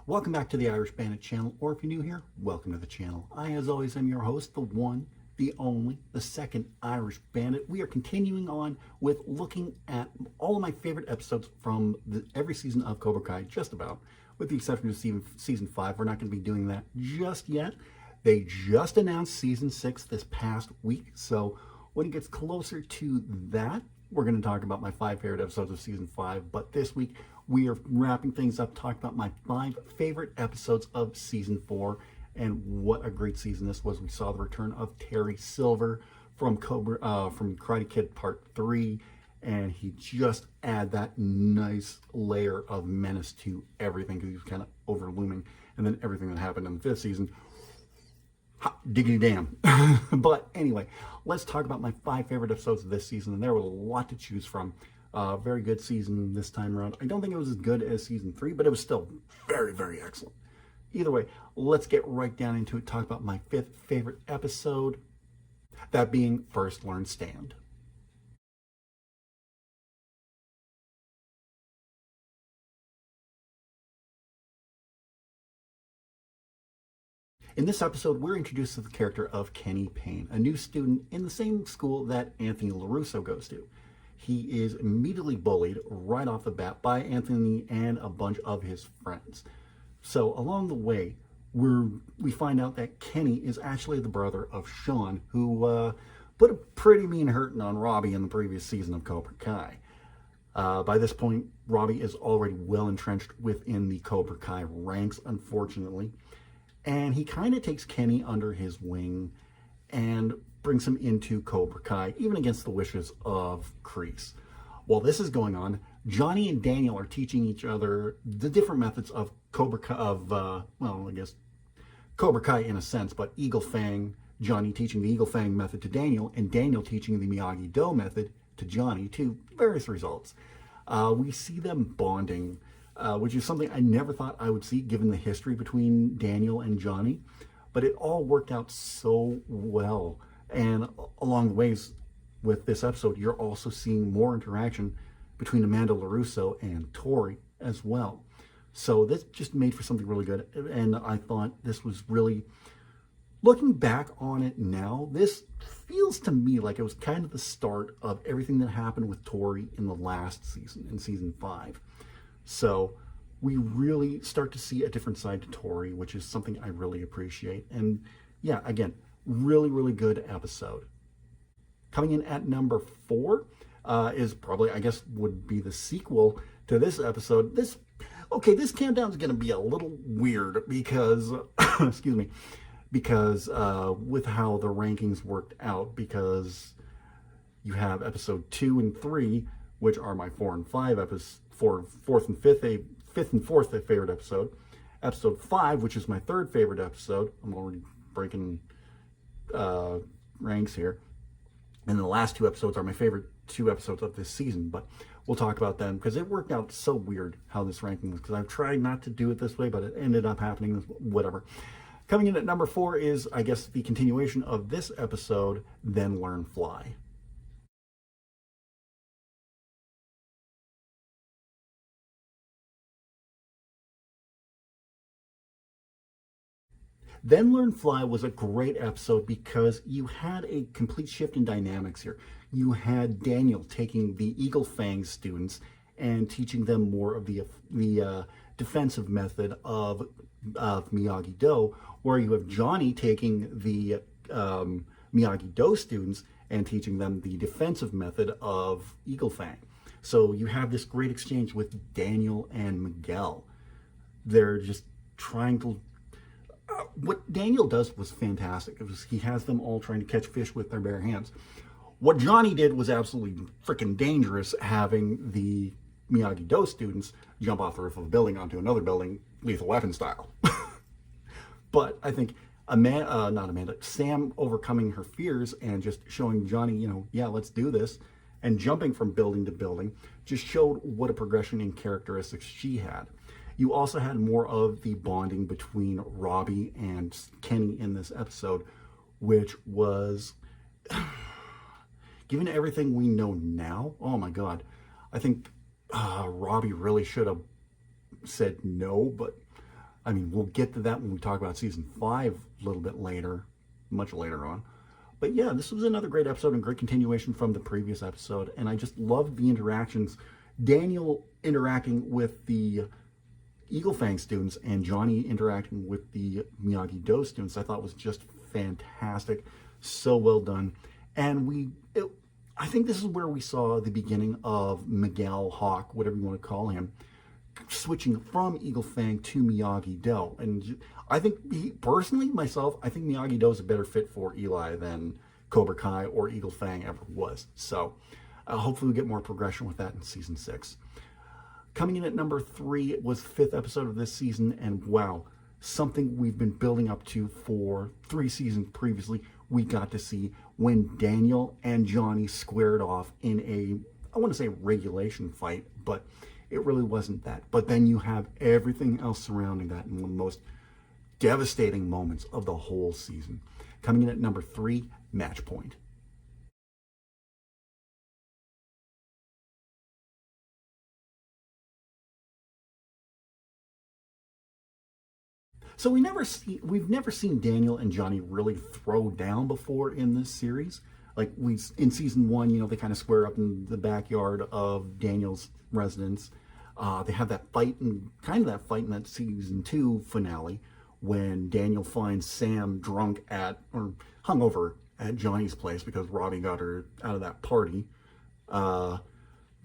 Welcome back to the Irish Bandit channel, or if you're new here, welcome to the channel. I, as always, am your host, the one, the only, the second Irish Bandit. We are continuing on with looking at all of my favorite episodes from every season of Cobra Kai, just about, with the exception of season 5. We're not going to be doing that just yet. They just announced season 6 this past week, so when it gets closer to that, we're going to talk about my 5 favorite episodes of season 5, but this week we are wrapping things up, talking about my 5 favorite episodes of season 4, and what a great season this was. We saw the return of Terry Silver from Karate Kid Part 3, and he just added that nice layer of menace to everything, because he was kind of overlooming, and then everything that happened in the 5th season, hot diggity damn. But anyway, let's talk about my 5 favorite episodes of this season, and there was a lot to choose from. Very good season this time around. I don't think it was as good as season 3, but it was still very, very excellent. Either way, let's get right down into it, talk about my 5th favorite episode, that being First Learn Stand. In this episode, we're introduced to the character of Kenny Payne, a new student in the same school that Anthony LaRusso goes to. He is immediately bullied right off the bat by Anthony and a bunch of his friends. So along the way, we find out that Kenny is actually the brother of Sean, who put a pretty mean hurting on Robbie in the previous season of Cobra Kai. By this point, Robbie is already well entrenched within the Cobra Kai ranks, unfortunately. And he kind of takes Kenny under his wing and brings him into Cobra Kai, even against the wishes of Kreese. While this is going on, Johnny and Daniel are teaching each other the different methods of Cobra Kai, Cobra Kai in a sense, but Eagle Fang, Johnny teaching the Eagle Fang method to Daniel, and Daniel teaching the Miyagi-Do method to Johnny, to various results. We see them bonding, which is something I never thought I would see given the history between Daniel and Johnny, but it all worked out so well. And along the ways with this episode, you're also seeing more interaction between Amanda LaRusso and Tori as well. So this just made for something really good. And I thought this was really, looking back on it now, this feels to me like it was kind of the start of everything that happened with Tori in the last season, in season 5. So we really start to see a different side to Tori, which is something I really appreciate. And yeah, again, really, really good episode. Coming in at number 4 is probably, I guess, would be the sequel to this episode. This countdown is going to be a little weird because, excuse me, because with how the rankings worked out, because you have episode 2 and 3, which are my 4 and 5 episodes, fourth and fifth and fourth favorite episode. Episode 5, which is my 3rd favorite episode. I'm already breaking ranks here. And the last 2 episodes are my favorite 2 episodes of this season, but we'll talk about them because it worked out so weird how this ranking was, because I've tried not to do it this way, but it ended up happening, whatever. Coming in at number 4 is, I guess, the continuation of this episode, Then Learn Fly. Then Learn Fly was a great episode because you had a complete shift in dynamics here. You had Daniel taking the Eagle Fang students and teaching them more of the defensive method of Miyagi-Do, where you have Johnny taking the Miyagi-Do students and teaching them the defensive method of Eagle Fang. So you have this great exchange with Daniel and Miguel. They're just trying to... what Daniel does was fantastic. He has them all trying to catch fish with their bare hands. What Johnny did was absolutely freaking dangerous, having the Miyagi-Do students jump off the roof of a building onto another building, Lethal Weapon style. But I think Sam overcoming her fears and just showing Johnny, yeah, let's do this, and jumping from building to building, just showed what a progression in characteristics she had. You also had more of the bonding between Robbie and Kenny in this episode, which was, given everything we know now, oh my God, I think Robbie really should have said no, but I mean, we'll get to that when we talk about season 5 a little bit later, much later on. But yeah, this was another great episode and great continuation from the previous episode. And I just loved the interactions. Daniel interacting with the Eagle Fang students and Johnny interacting with the Miyagi-Do students, I thought was just fantastic. So well done. And I think this is where we saw the beginning of Miguel Hawk, whatever you want to call him, switching from Eagle Fang to Miyagi-Do. And I think, personally, myself, I think Miyagi-Do is a better fit for Eli than Cobra Kai or Eagle Fang ever was. So hopefully we get more progression with that in season 6. Coming in at number 3 was the 5th episode of this season, and wow, something we've been building up to for 3 seasons previously, we got to see when Daniel and Johnny squared off in a, I want to say regulation fight, but it really wasn't that. But then you have everything else surrounding that in one of the most devastating moments of the whole season. Coming in at number 3, Match Point. So we've never seen Daniel and Johnny really throw down before in this series. Like in season 1, they kind of square up in the backyard of Daniel's residence. They have that fight in that season 2 finale when Daniel finds Sam drunk or hungover at Johnny's place because Robbie got her out of that party. So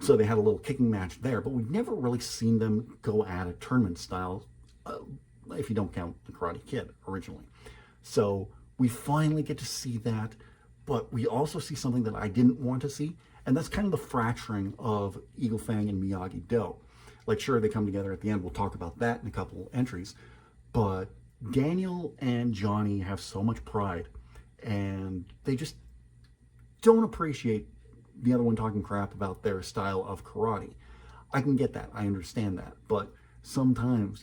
they had a little kicking match there, but we've never really seen them go at it tournament style. If you don't count the Karate Kid originally. So we finally get to see that, but we also see something that I didn't want to see, and that's kind of the fracturing of Eagle Fang and Miyagi-Do. Like, sure, they come together at the end. We'll talk about that in a couple entries, but Daniel and Johnny have so much pride, and they just don't appreciate the other one talking crap about their style of karate. I can get that. I understand that, but sometimes,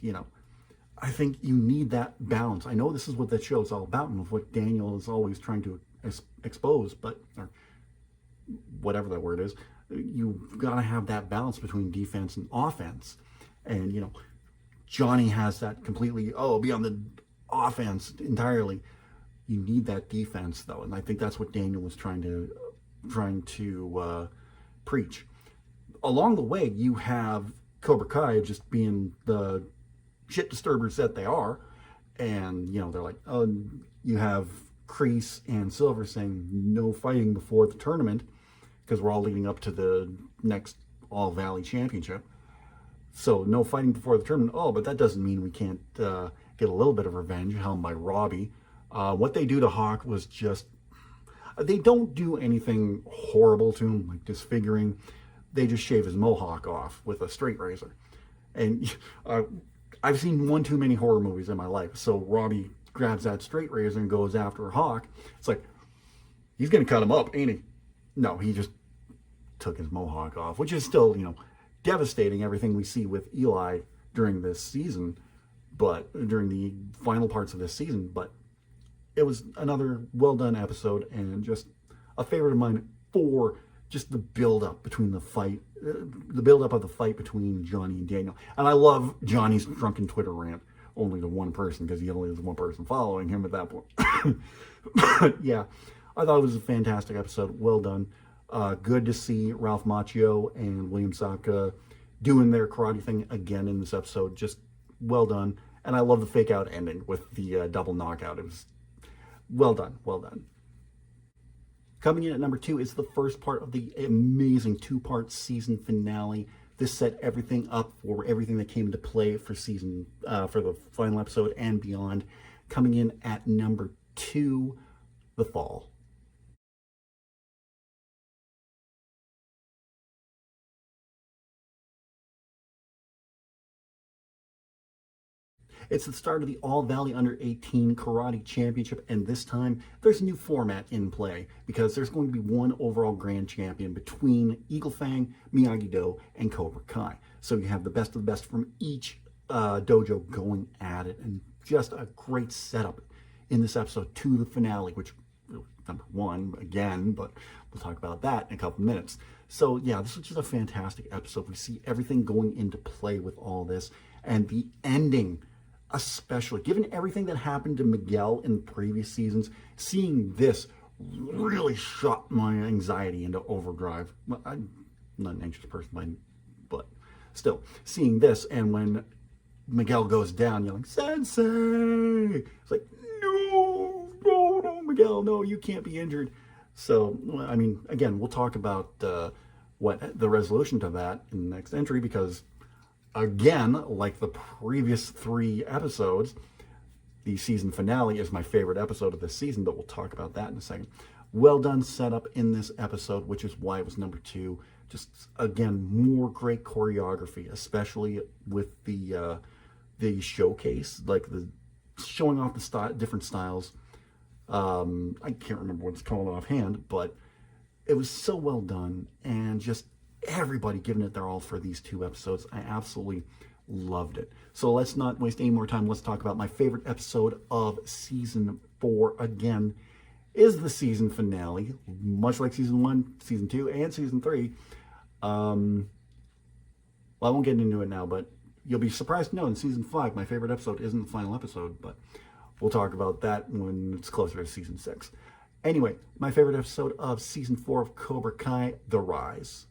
I think you need that balance. I know this is what that show is all about and what Daniel is always trying to expose, or whatever that word is, you've got to have that balance between defense and offense. And, Johnny has that completely, be on the offense entirely. You need that defense, though. And I think that's what Daniel was trying to preach. Along the way, you have Cobra Kai just being the shit disturbers that they are, and they're like, oh, you have Kreese and Silver saying no fighting before the tournament because we're all leading up to the next All Valley Championship, so no fighting before the tournament. Oh, but that doesn't mean we can't get a little bit of revenge, helmed by Robbie. What they do to Hawk was just, they don't do anything horrible to him, like disfiguring. They just shave his mohawk off with a straight razor. And I've seen one too many horror movies in my life. So Robbie grabs that straight razor and goes after Hawk. It's like, he's going to cut him up, ain't he? No, he just took his mohawk off, which is still, devastating, everything we see with Eli during this season, but during the final parts of this season. But it was another well done episode and just a favorite of mine for just the build-up between the fight, the build-up of the fight between Johnny and Daniel. And I love Johnny's drunken Twitter rant, only to one person, because he only has one person following him at that point. But yeah, I thought it was a fantastic episode. Well done. Good to see Ralph Macchio and William Sapka doing their karate thing again in this episode. Just well done. And I love the fake-out ending with the double knockout. It was well done. Well done. Coming in at number 2 is the first part of the amazing 2-part season finale. This set everything up for everything that came into play for the final episode and beyond. Coming in at number 2, The Fall. It's the start of the All Valley Under 18 Karate Championship, and this time there's a new format in play because there's going to be one overall grand champion between Eagle Fang, Miyagi-Do, and Cobra Kai. So you have the best of the best from each dojo going at it, and just a great setup in this episode to the finale, which number 1 again, but we'll talk about that in a couple minutes. So yeah, this was just a fantastic episode. We see everything going into play with all this, and the ending especially given everything that happened to Miguel in previous seasons, seeing this really shot my anxiety into overdrive. Well, I'm not an anxious person, but still, seeing this, and when Miguel goes down, yelling, "Sensei!" It's like, no, no, no, Miguel, no, you can't be injured. So, I mean, again, we'll talk about what the resolution to that in the next entry, because, again, like the previous 3 episodes, the season finale is my favorite episode of this season, but we'll talk about that in a second. Well done setup in this episode, which is why it was number 2. Just, again, more great choreography, especially with the showcase, like the showing off the different styles. I can't remember what it's called offhand, but it was so well done, and just everybody giving it their all for these 2 episodes. I absolutely loved it. So let's not waste any more time. Let's talk about my favorite episode of season 4. Again, is the season finale, much like season 1, season 2, and season 3. Well, I won't get into it now, but you'll be surprised to know in season 5, my favorite episode isn't the final episode, but we'll talk about that when it's closer to season 6. Anyway, my favorite episode of season 4 of Cobra Kai, The Rise.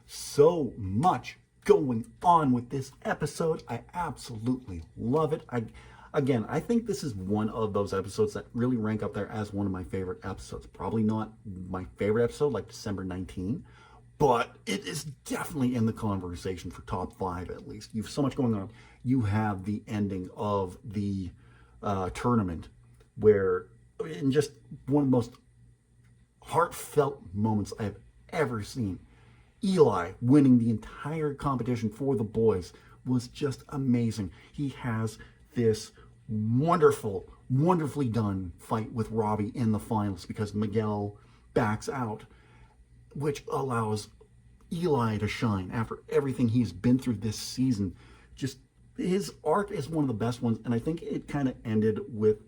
So much going on with this episode. I absolutely love it. I think this is one of those episodes that really rank up there as one of my favorite episodes. Probably not my favorite episode like December 19, but it is definitely in the conversation for top 5 at least. You have so much going on. You have the ending of the tournament, where, in just one of the most heartfelt moments I have ever seen, Eli winning the entire competition for the boys was just amazing. He has this wonderfully done fight with Robbie in the finals because Miguel backs out, which allows Eli to shine after everything he's been through this season. Just, his arc is one of the best ones, and I think his arc kind of ended with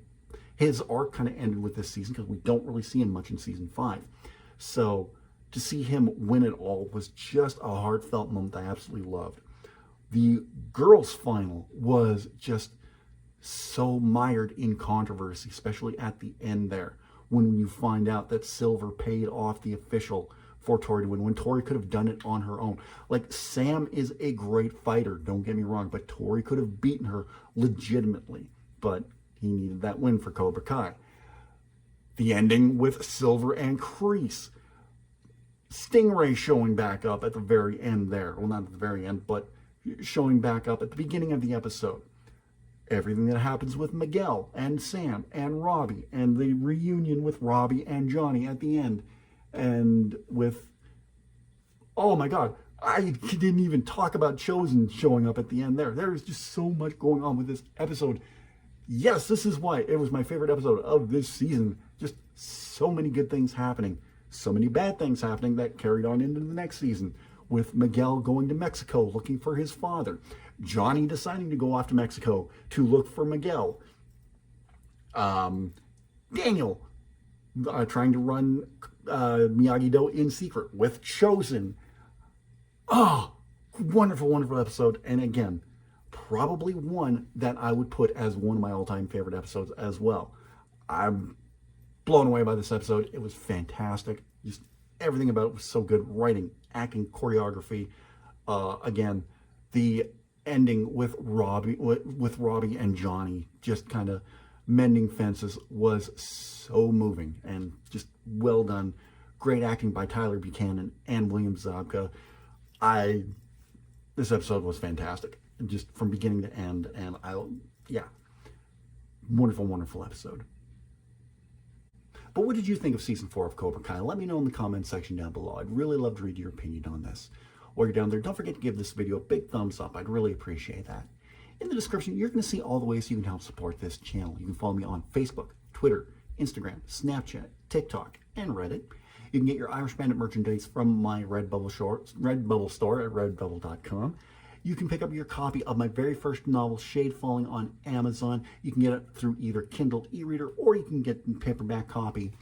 this season, because we don't really see him much in season 5. So to see him win it all was just a heartfelt moment I absolutely loved. The girls' final was just so mired in controversy, especially at the end there, when you find out that Silver paid off the official for Tori to win, when Tori could have done it on her own. Like, Sam is a great fighter, don't get me wrong, but Tori could have beaten her legitimately, but he needed that win for Cobra Kai. The ending with Silver and Kreese, Stingray showing back up at the very end there. Well, not at the very end, but showing back up at the beginning of the episode. Everything that happens with Miguel and Sam and Robbie, and the reunion with Robbie and Johnny at the end. And with, oh my God, I didn't even talk about Chosen showing up at the end there. There is just so much going on with this episode. Yes, this is why it was my favorite episode of this season. Just so many good things happening. So many bad things happening that carried on into the next season, with Miguel going to Mexico looking for his father, Johnny deciding to go off to Mexico to look for Miguel, Daniel trying to run Miyagi-Do in secret with Chosen. Oh, wonderful episode. And again, probably one that I would put as one of my all-time favorite episodes as well. I'm blown away by this episode. It was fantastic. Just everything about it was so good. Writing, acting, choreography. Again, the ending with Robbie and Johnny just kind of mending fences was so moving and just well done. Great acting by Tyler Buchanan and William Zabka. This episode was fantastic, just from beginning to end. And wonderful episode. But what did you think of season 4 of Cobra Kai? Let me know in the comments section down below. I'd really love to read your opinion on this. While you're down there, don't forget to give this video a big thumbs up. I'd really appreciate that. In the description, you're going to see all the ways you can help support this channel. You can follow me on Facebook, Twitter, Instagram, Snapchat, TikTok, and Reddit. You can get your Irish Bandit merchandise from my Redbubble store at redbubble.com. You can pick up your copy of my very first novel, Shade Falling, on Amazon. You can get it through either Kindle e-reader, or you can get a paperback copy.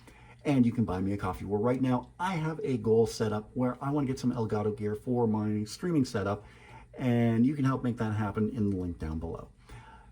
and you can buy me a coffee. Where right now I have a goal set up where I want to get some Elgato gear for my streaming setup, and you can help make that happen in the link down below.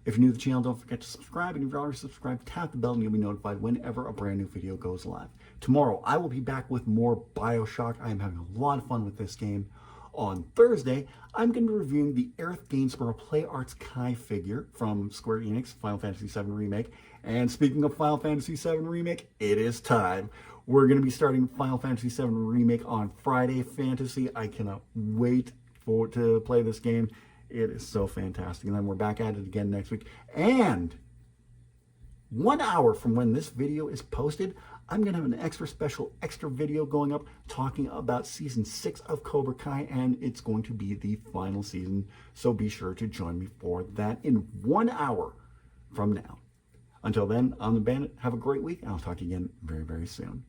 If you're new to the channel, don't forget to subscribe, and if you're already subscribed, tap the bell and you'll be notified whenever a brand new video goes live. Tomorrow, I will be back with more BioShock. I am having a lot of fun with this game. On Thursday, I'm going to be reviewing the Aerith Gainsborough Play Arts Kai figure from Square Enix, Final Fantasy VII Remake. And speaking of Final Fantasy VII Remake, it is time. We're going to be starting Final Fantasy VII Remake on Friday Fantasy. I cannot wait to play this game. It is so fantastic. And then we're back at it again next week. And 1 hour from when this video is posted, I'm going to have an extra video going up talking about Season 6 of Cobra Kai, and it's going to be the final season, so be sure to join me for that in 1 hour from now. Until then, I'm the Bandit. Have a great week, and I'll talk to you again very, very soon.